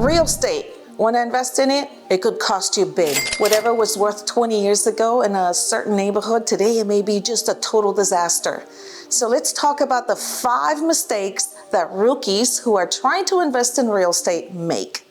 Real estate. Want to invest in it? It could cost you big. Whatever was worth 20 years ago in a certain neighborhood, today it may be just a total disaster. So let's talk about the 5 mistakes that rookies who are trying to invest in real estate make.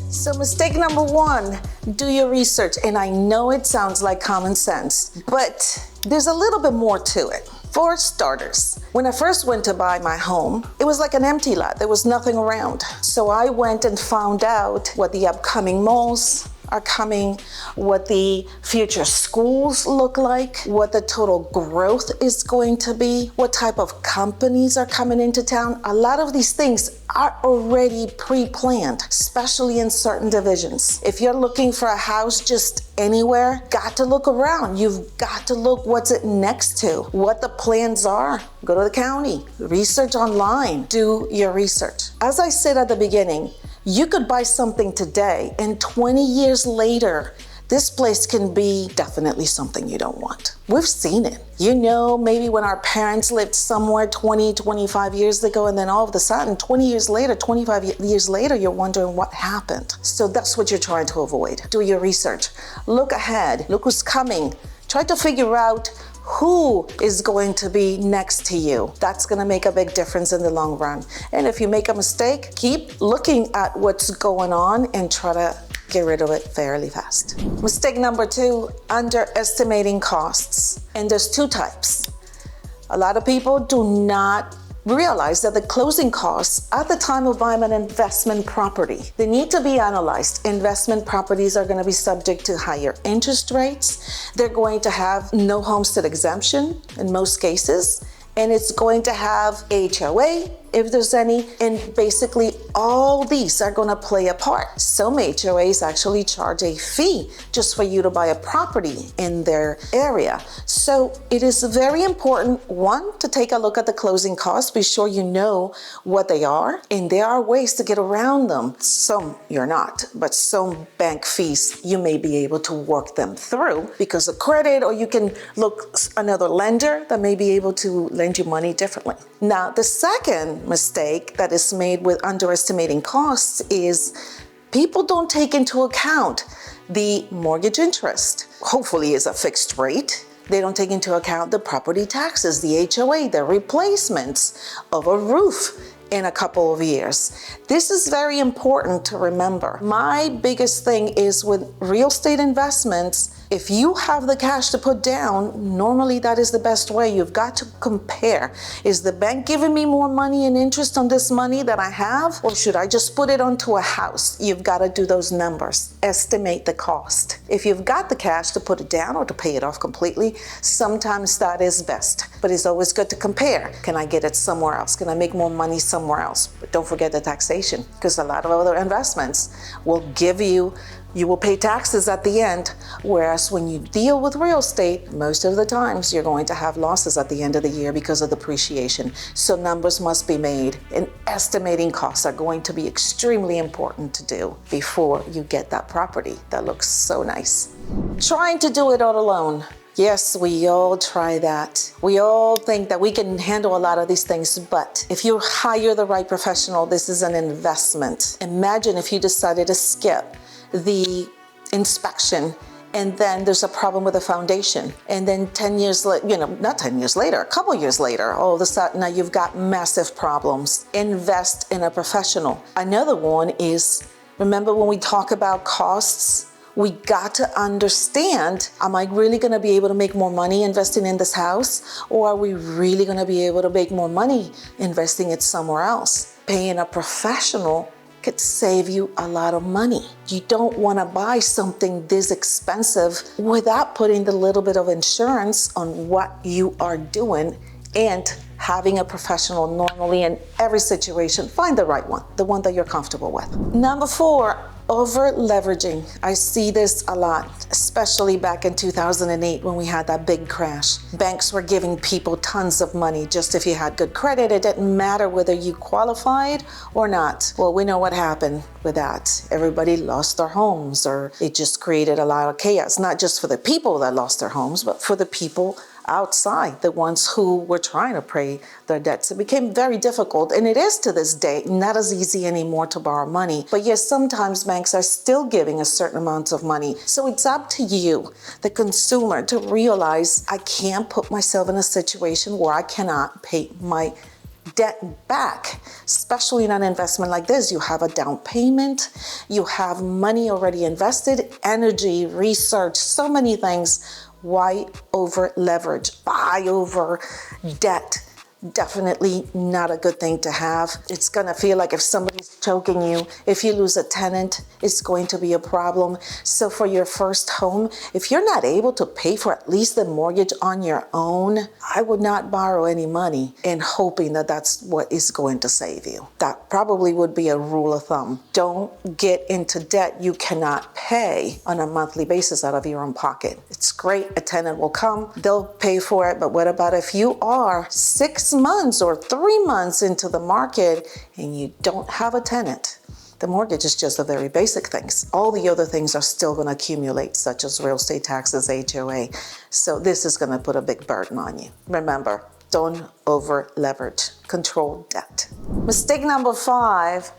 So mistake number 1, do your research. And I know it sounds like common sense, but there's a little bit more to it. For starters, when I first went to buy my home, it was like an empty lot. There was nothing around. So I went and found out what the upcoming malls are coming, what the future schools look like, what the total growth is going to be, what type of companies are coming into town. A lot of these things are already pre-planned, especially in certain divisions. If you're looking for a house just anywhere, got to look around. You've got to look what's it next to, what the plans are. Go to the county, research online, do your research. As I said at the beginning, you could buy something today and 20 years later, this place can be definitely something you don't want. We've seen it. You know, maybe when our parents lived somewhere 20, 25 years ago, and then all of a sudden, 20 years later, 25 years later, you're wondering what happened. So that's what you're trying to avoid. Do your research. Look ahead. Look who's coming. Try to figure out who is going to be next to you. That's going to make a big difference in the long run. And if you make a mistake, keep looking at what's going on and try to get rid of it fairly fast. Mistake number 2, underestimating costs. And there's 2 types. A lot of people do not realize that the closing costs at the time of buying an investment property, they need to be analyzed. Investment properties are going to be subject to higher interest rates. They're going to have no homestead exemption in most cases, and it's going to have HOA if there's any, and basically all these are going to play a part. Some HOAs actually charge a fee just for you to buy a property in their area. So it is very important, 1, to take a look at the closing costs, be sure you know what they are, and there are ways to get around them. Some you're not, but some bank fees you may be able to work them through because of credit, or you can look another lender that may be able to lend you money differently. Now, the second mistake that is made with underestimating costs is people don't take into account the mortgage interest. Hopefully it's a fixed rate. They don't take into account the property taxes, the HOA, the replacements of a roof in a couple of years. This is very important to remember. My biggest thing is with real estate investments, if you have the cash to put down, normally that is the best way. You've got to compare. Is the bank giving me more money and interest on this money that I have? Or should I just put it onto a house? You've got to do those numbers. Estimate the cost. If you've got the cash to put it down or to pay it off completely, sometimes that is best. But it's always good to compare. Can I get it somewhere else? Can I make more money somewhere else? But don't forget the taxation, because a lot of other investments will give you will pay taxes at the end, whereas when you deal with real estate, most of the times you're going to have losses at the end of the year because of depreciation. So numbers must be made, and estimating costs are going to be extremely important to do before you get that property that looks so nice. Trying to do it all alone. Yes, we all try that. We all think that we can handle a lot of these things, but if you hire the right professional, this is an investment. Imagine if you decided to skip the inspection and then there's a problem with the foundation, and then 10 years later, not 10 years later, a couple years later, all of a sudden now you've got massive problems. Invest in a professional. Another one is, remember when we talk about costs, we got to understand, am I really going to be able to make more money investing in this house? Or are we really going to be able to make more money investing it somewhere else? Paying a professional could save you a lot of money. You don't want to buy something this expensive without putting the little bit of insurance on what you are doing, and having a professional normally in every situation. Find the right one, the one that you're comfortable with. Number 4, over leveraging. I see this a lot, especially back in 2008 when we had that big crash. Banks were giving people tons of money just if you had good credit. It didn't matter whether you qualified or not. Well, we know what happened with that. Everybody lost their homes, or it just created a lot of chaos, not just for the people that lost their homes, but for the people outside the ones who were trying to pay their debts. It became very difficult, and it is to this day not as easy anymore to borrow money. But yes, sometimes banks are still giving a certain amount of money. So it's up to you, the consumer, to realize I can't put myself in a situation where I cannot pay my debt back, especially in an investment like this. You have a down payment, you have money already invested, energy, research, so many things. Why over leverage? Buy over debt. Definitely not a good thing to have. It's gonna feel like if somebody's choking you, if you lose a tenant, it's going to be a problem. So for your first home, if you're not able to pay for at least the mortgage on your own, I would not borrow any money in hoping that that's what is going to save you. That probably would be a rule of thumb. Don't get into debt you cannot pay on a monthly basis out of your own pocket. It's great, a tenant will come, they'll pay for it, but what about if you are 6 months or 3 months into the market and you don't have a tenant? The mortgage is just the very basic things. All the other things are still going to accumulate, such as real estate taxes, HOA. So this is going to put a big burden on you. Remember, don't over leverage. Control debt. Mistake number 5,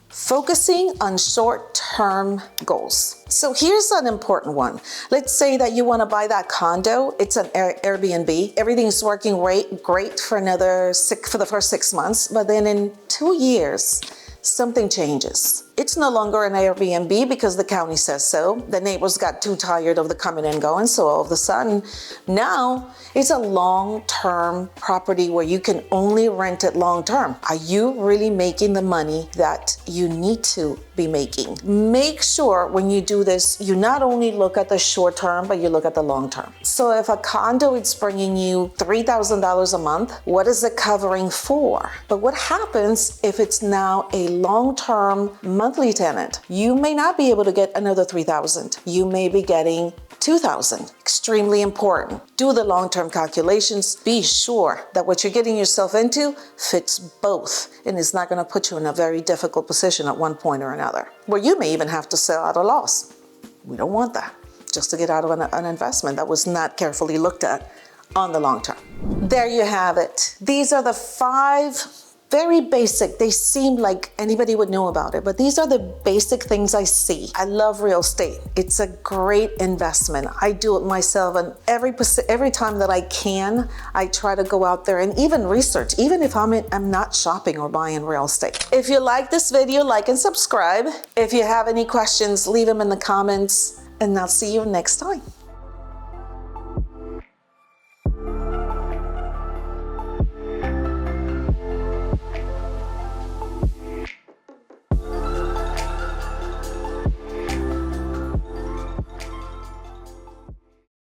focusing on short-term goals. So here's an important one. Let's say that you want to buy that condo. It's an Airbnb. Everything's working great for the first 6 months, but then in 2 years, something changes. It's no longer an Airbnb because the county says so. The neighbors got too tired of the coming and going, so all of a sudden, now it's a long-term property where you can only rent it long-term. Are you really making the money that you need to be making? Make sure when you do this, you not only look at the short term, but you look at the long term. So if a condo is bringing you $3,000 a month, what is it covering for? But what happens if it's now a long-term monthly tenant? You may not be able to get another $3,000. You may be getting $2,000. Extremely important. Do the long-term calculations. Be sure that what you're getting yourself into fits both and is not going to put you in a very difficult position at one point or another, where you may even have to sell at a loss. We don't want that, just to get out of an investment that was not carefully looked at on the long term. There you have it. These are the 5 very basic. They seem like anybody would know about it, but these are the basic things I see. I love real estate. It's a great investment. I do it myself, and every time that I can, I try to go out there and even research, even if I'm not shopping or buying real estate. If you like this video, like and subscribe. If you have any questions, leave them in the comments, and I'll see you next time.